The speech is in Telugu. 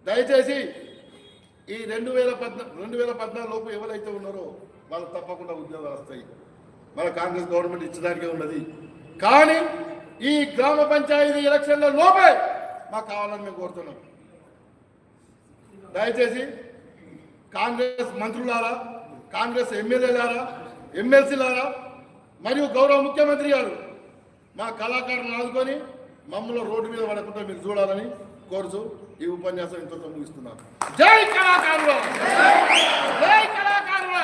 దయచేసి ఈ 2014 లోపు ఎవరైతే ఉన్నారో వాళ్ళు తప్పకుండా ఉద్యోగాలు వస్తాయి. మన కాంగ్రెస్ గవర్నమెంట్ ఇచ్చడానికే ఉన్నది. కానీ ఈ గ్రామ పంచాయతీ ఎలక్షన్ల లోపే మాకు కావాలని మేము కోరుతున్నాం. దయచేసి కాంగ్రెస్ మంత్రులారా, కాంగ్రెస్ ఎమ్మెల్యేలారా, ఎమ్మెల్సీలారా మరియు గౌరవ ముఖ్యమంత్రి గారు మా కళాకారులను ఆదుకొని మమ్మల్ని రోడ్డు మీద పడకుండా మీరు చూడాలని కోరుతూ ఈ ఉపన్యాసం ఇంతతో ముగిస్తున్నాను. జై కళాకారులు, జై కళాకారులు.